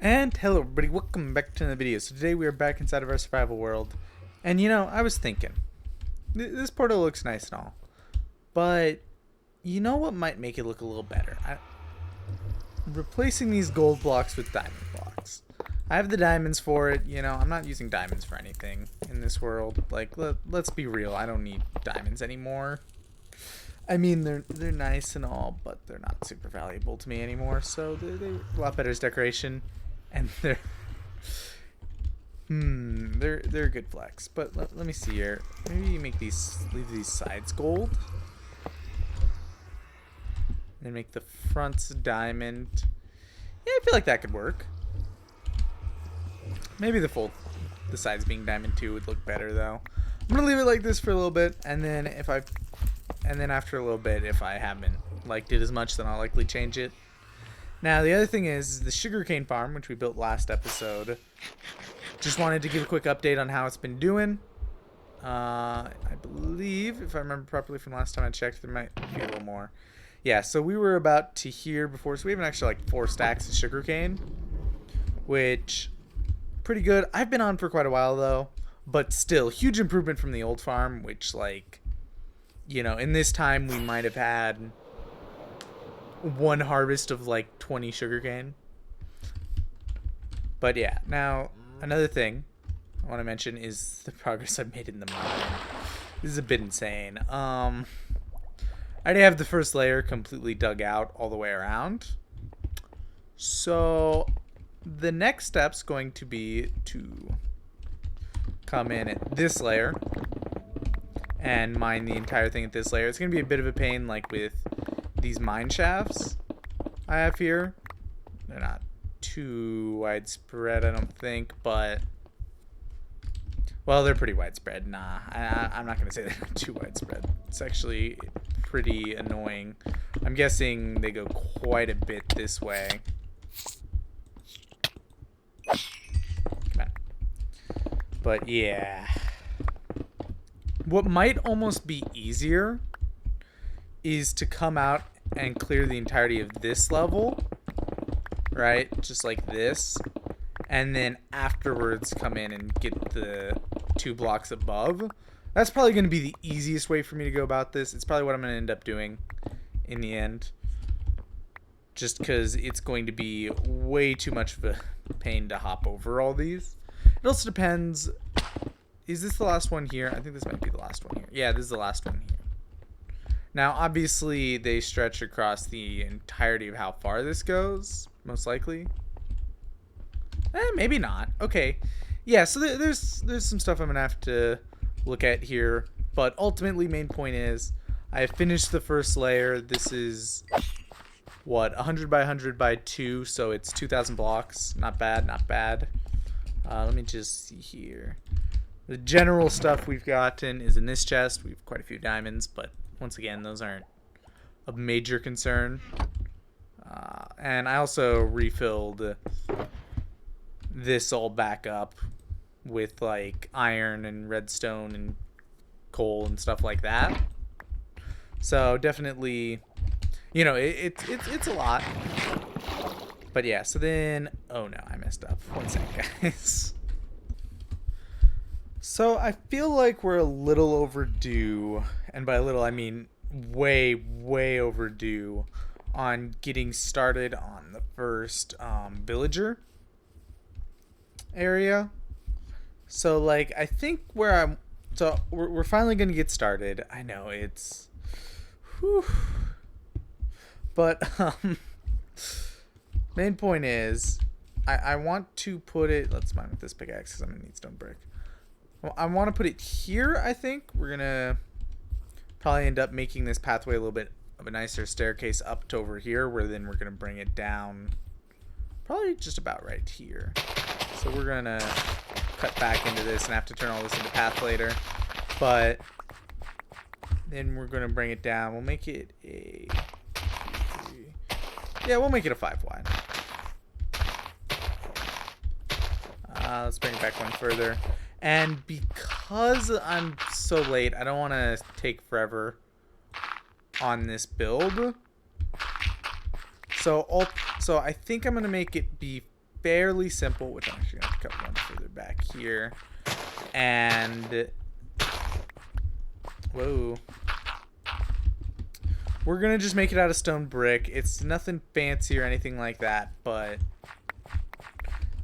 And hello everybody, welcome back to the video. So today we are back inside of our survival world. And I was thinking, this portal looks nice and all, but you know what might make it look a little better? Replacing these gold blocks with diamond blocks. I have the diamonds for it, I'm not using diamonds for anything in this world. Like, let's be real, I don't need diamonds anymore. I mean, they're nice and all, but they're not super valuable to me anymore, so they're a lot better as decoration. And they're a good flex. But let me see here. Maybe you leave these sides gold. And make the fronts diamond. Yeah, I feel like that could work. Maybe the sides being diamond too would look better though. I'm gonna leave it like this for a little bit, and then after a little bit, if I haven't liked it as much, then I'll likely change it. Now, the other thing is the sugarcane farm, which we built last episode. Just wanted to give a quick update on how it's been doing. I believe, if I remember properly from last time I checked, there might be a little more. Yeah, so we were about to here before, so we have actually like 4 stacks of sugarcane, which, pretty good. I've been on for quite a while, though, but still, huge improvement from the old farm, which, like, in this time we might have had one harvest of like 20 sugarcane. But yeah, now another thing I want to mention is the progress I've made in the mine. This is a bit insane. I already have the first layer completely dug out all the way around. So the next step's going to be to come in at this layer and mine the entire thing at this layer. It's going to be a bit of a pain, like with these mine shafts I have here. They're not too widespread, I don't think, but, well, they're pretty widespread. Nah, I'm not gonna say they're too widespread. It's actually pretty annoying. I'm guessing they go quite a bit this way. Come on. But yeah, what might almost be easier is to come out and clear the entirety of this level, right? Just like this. And then afterwards come in and get the 2 blocks above. That's probably going to be the easiest way for me to go about this. It's probably what I'm going to end up doing in the end. Just because it's going to be way too much of a pain to hop over all these. It also depends. Is this the last one here? I think this might be the last one here. Yeah, this is the last one here. Now, obviously, they stretch across the entirety of how far this goes, most likely. Maybe not. Okay. Yeah, so there's some stuff I'm going to have to look at here. But ultimately, main point is, I have finished the first layer. This is, what, 100 by 100 by 2, so it's 2,000 blocks. Not bad, not bad. Let me just see here. The general stuff we've gotten is in this chest. We have quite a few diamonds, but once again, those aren't a major concern. And I also refilled this all back up with like iron and redstone and coal and stuff like that. So definitely, it's a lot. But yeah, so then, oh no, I messed up. One second, guys. So I feel like we're a little overdue, and by little I mean way, way overdue, on getting started on the first villager area. So like I think we're finally gonna get started. I know it's, whew. But main point is I want to put it. Let's mine with this pickaxe because I'm gonna need stone brick. Well, I want to put it here, I think. We're going to probably end up making this pathway a little bit of a nicer staircase up to over here, where then we're going to bring it down probably just about right here. So we're going to cut back into this and have to turn all this into path later. But then we're going to bring it down. We'll make it a... Yeah, we'll make it a 5 wide. Let's bring it back one further. And because I'm so late, I don't want to take forever on this build. So I think I'm going to make it be fairly simple, which I'm actually going to cut one further back here. And whoa. We're going to just make it out of stone brick. It's nothing fancy or anything like that, but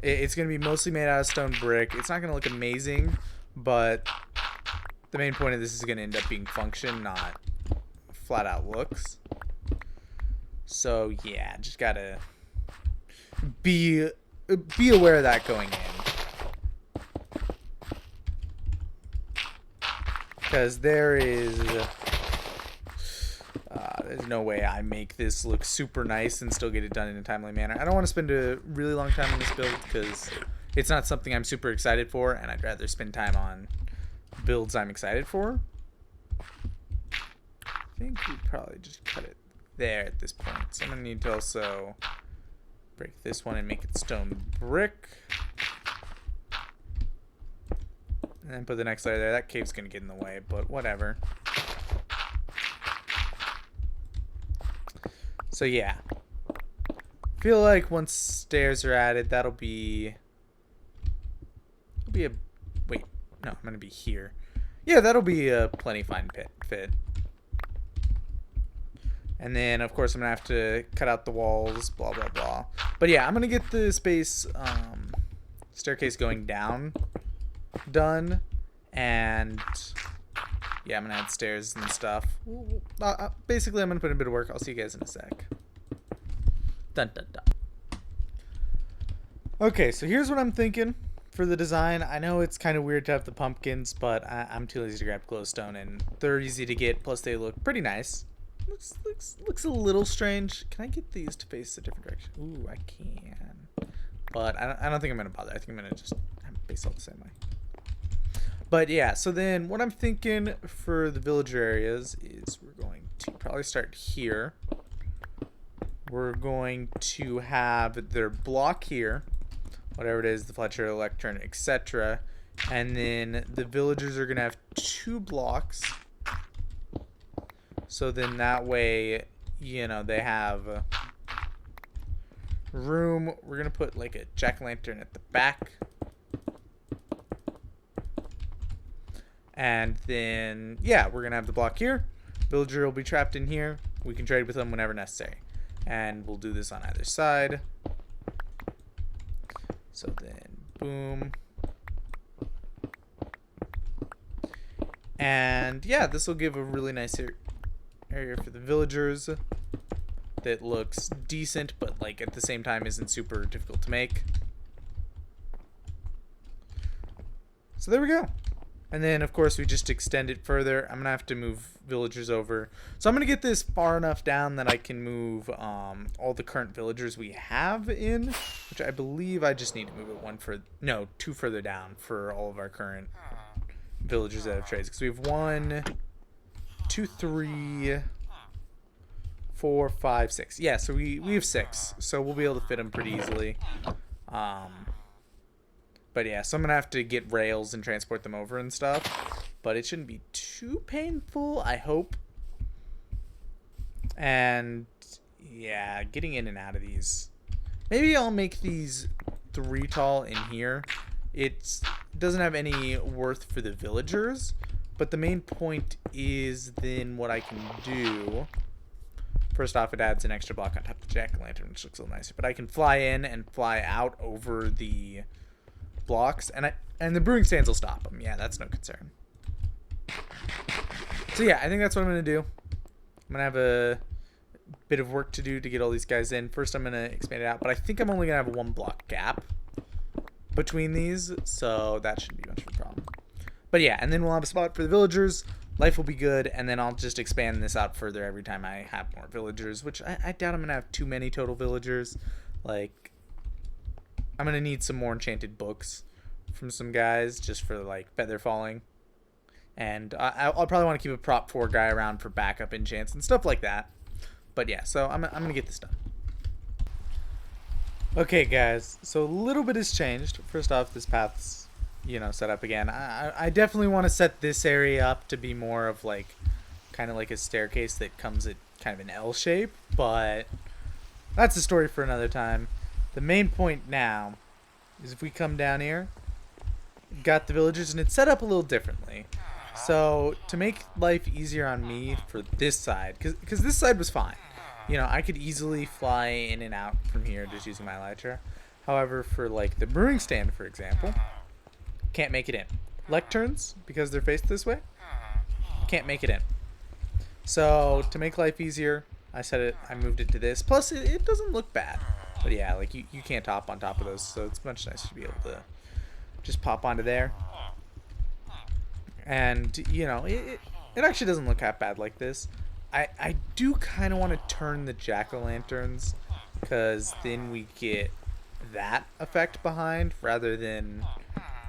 it's going to be mostly made out of stone brick. It's not going to look amazing, but the main point of this is going to end up being function, not flat out looks. So yeah, just got to be aware of that going in. Because there's no way I make this look super nice and still get it done in a timely manner. I don't want to spend a really long time on this build because it's not something I'm super excited for, and I'd rather spend time on builds I'm excited for. I think we'd probably just cut it there at this point. So I'm going to need to also break this one and make it stone brick. And then put the next layer there. That cave's going to get in the way, but whatever. So yeah, feel like once stairs are added, that'll be a, wait, no, I'm gonna be here. Yeah, that'll be a plenty fine fit. And then of course I'm gonna have to cut out the walls, blah blah blah. But yeah, I'm gonna get the space staircase going down done, and yeah, I'm gonna add stairs and stuff. Basically, I'm gonna put in a bit of work. I'll see you guys in a sec. Dun dun dun. Okay, so here's what I'm thinking for the design. I know it's kind of weird to have the pumpkins, but I'm too lazy to grab glowstone, and they're easy to get. Plus, they look pretty nice. Looks a little strange. Can I get these to face a different direction? Ooh, I can. But I don't think I'm gonna bother. I think I'm gonna just have it face all the same way. But yeah, so then what I'm thinking for the villager areas is we're going to probably start here. We're going to have their block here, whatever it is, the Fletcher, Electron, etc. And then the villagers are going to have 2 blocks. So then that way, you know, they have room. We're going to put like a jack-o'-lantern at the back. And then, yeah, we're going to have the block here. Villager will be trapped in here. We can trade with them whenever necessary. And we'll do this on either side. So then, boom. And, yeah, this will give a really nice area for the villagers that looks decent, but, like, at the same time isn't super difficult to make. So there we go. And then, of course, we just extend it further. I'm going to have to move villagers over. So I'm going to get this far enough down that I can move all the current villagers we have in, which I believe I just need to move it 2 further down for all of our current villagers that have trades. Because we have 1, 2, 3, 4, 5, 6. Yeah, so we have 6. So we'll be able to fit them pretty easily. But yeah, so I'm going to have to get rails and transport them over and stuff. But it shouldn't be too painful, I hope. And yeah, getting in and out of these. Maybe I'll make these 3 tall in here. It doesn't have any worth for the villagers. But the main point is then what I can do. First off, it adds an extra block on top of the jack-o'-lantern, which looks a little nicer. But I can fly in and fly out over the blocks, and the brewing stands will stop them. Yeah, that's no concern. So yeah, I think that's what I'm gonna do. I'm gonna have a bit of work to do to get all these guys in. First, I'm gonna expand it out, but I think I'm only gonna have a 1 block gap between these, so that shouldn't be much of a problem. But yeah, and then we'll have a spot for the villagers. Life will be good, and then I'll just expand this out further every time I have more villagers, which I doubt I'm gonna have too many total villagers. Like, I'm going to need some more enchanted books from some guys just for, like, feather falling. And I'll probably want to keep a prop 4 guy around for backup enchants and stuff like that. But yeah, so I'm going to get this done. Okay, guys, so a little bit has changed. First off, this path's, you know, set up again. I definitely want to set this area up to be more of, like, kind of like a staircase that comes at kind of an L shape. But that's a story for another time. The main point now is if we come down here, got the villagers, and it's set up a little differently. So to make life easier on me for this side, because this side was fine. You know, I could easily fly in and out from here just using my elytra. However, for like the brewing stand, for example, can't make it in. Lecterns, because they're faced this way, can't make it in. So to make life easier, I moved it to this. Plus, it doesn't look bad. But yeah, like you can't hop on top of those, so it's much nicer to be able to just pop onto there. And, you know, it actually doesn't look that bad like this. I do kind of want to turn the jack-o'-lanterns, because then we get that effect behind rather than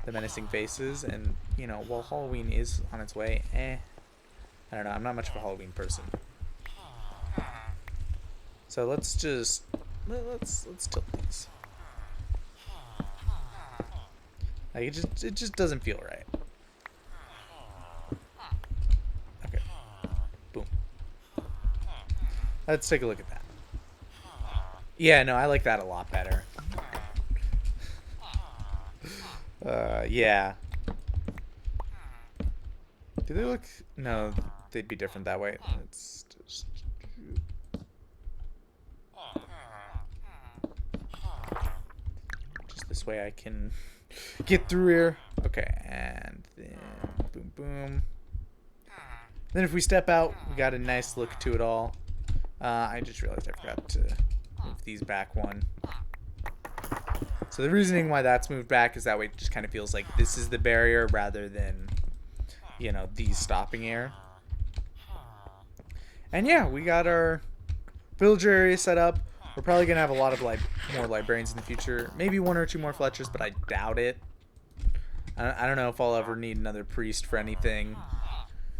the menacing faces. And, you know, while Halloween is on its way, I don't know, I'm not much of a Halloween person. So let's just let's tilt these. Like it just doesn't feel right. Okay. Boom. Let's take a look at that. Yeah, no, I like that a lot better. Yeah. Do they look? No, they'd be different that way. Let's just this way I can get through here. Okay, and then boom, boom. Then if we step out, we got a nice look to it all. I just realized I forgot to move these back one. So the reasoning why that's moved back is that way it just kind of feels like this is the barrier rather than, you know, these stopping air. And yeah, we got our villager area set up. We're probably going to have a lot of more librarians in the future. Maybe one or two more Fletchers, but I doubt it. I don't know if I'll ever need another priest for anything.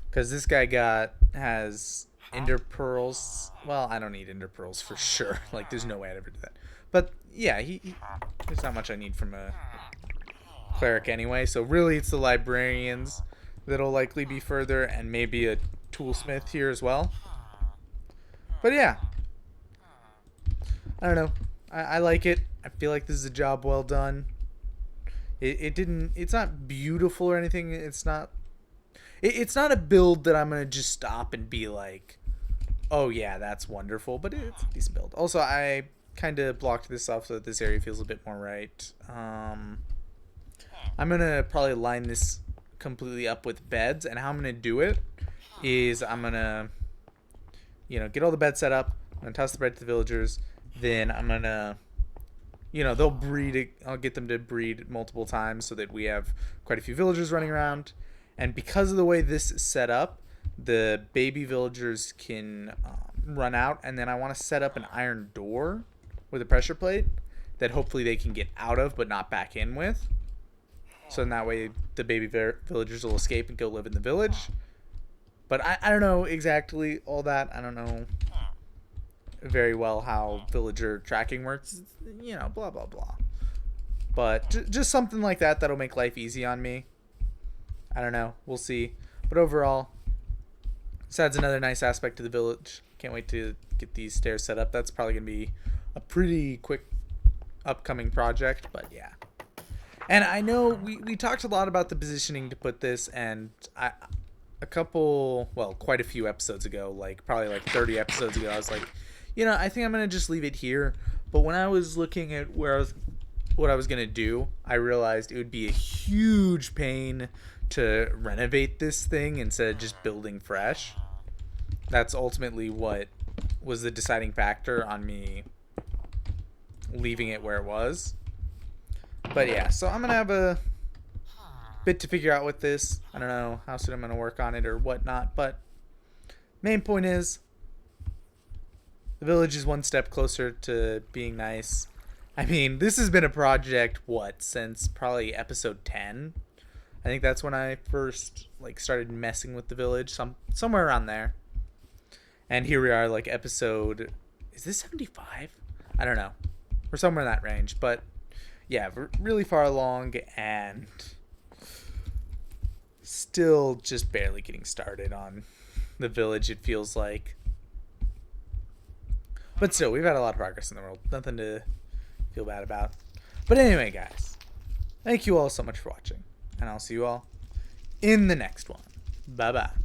Because this guy has ender pearls. Well, I don't need ender pearls for sure. Like, there's no way I'd ever do that. But yeah, there's not much I need from a cleric anyway. So really, it's the librarians that'll likely be further, and maybe a toolsmith here as well. But yeah, I don't know. I like it. I feel like this is a job well done. It's not beautiful or anything. It's not a build that I'm gonna just stop and be like, oh yeah, that's wonderful. But it's a decent build. Also, I kind of blocked this off so that this area feels a bit more right. I'm gonna probably line this completely up with beds, and how I'm gonna do it is I'm gonna, you know, get all the beds set up. I'm gonna toss the bread to the villagers. Then I'm gonna, you know, they'll breed. I'll get them to breed multiple times so that we have quite a few villagers running around. And because of the way this is set up, the baby villagers can run out. And then I want to set up an iron door with a pressure plate that hopefully they can get out of but not back in with. So in that way, the baby villagers will escape and go live in the village. But I don't know exactly all that. I don't know very well how villager tracking works. You know, blah, blah, blah. But just something like that that'll make life easy on me. I don't know. We'll see. But overall, this adds another nice aspect to the village. Can't wait to get these stairs set up. That's probably going to be a pretty quick upcoming project. But yeah. And I know we talked a lot about the positioning to put this, and quite a few episodes ago, probably 30 episodes ago, I was like, you know, I think I'm going to just leave it here. But when I was looking at what I was going to do, I realized it would be a huge pain to renovate this thing instead of just building fresh. That's ultimately what was the deciding factor on me leaving it where it was. But yeah, so I'm going to have a bit to figure out with this. I don't know how soon I'm going to work on it or whatnot, but main point is the village is one step closer to being nice. I mean, this has been a project, since probably episode 10? I think that's when I first started messing with the village, somewhere around there. And here we are, episode, is this 75? I don't know. We're somewhere in that range, but yeah, we're really far along and still just barely getting started on the village, it feels like. But still, we've had a lot of progress in the world. Nothing to feel bad about. But anyway, guys, thank you all so much for watching, and I'll see you all in the next one. Bye bye.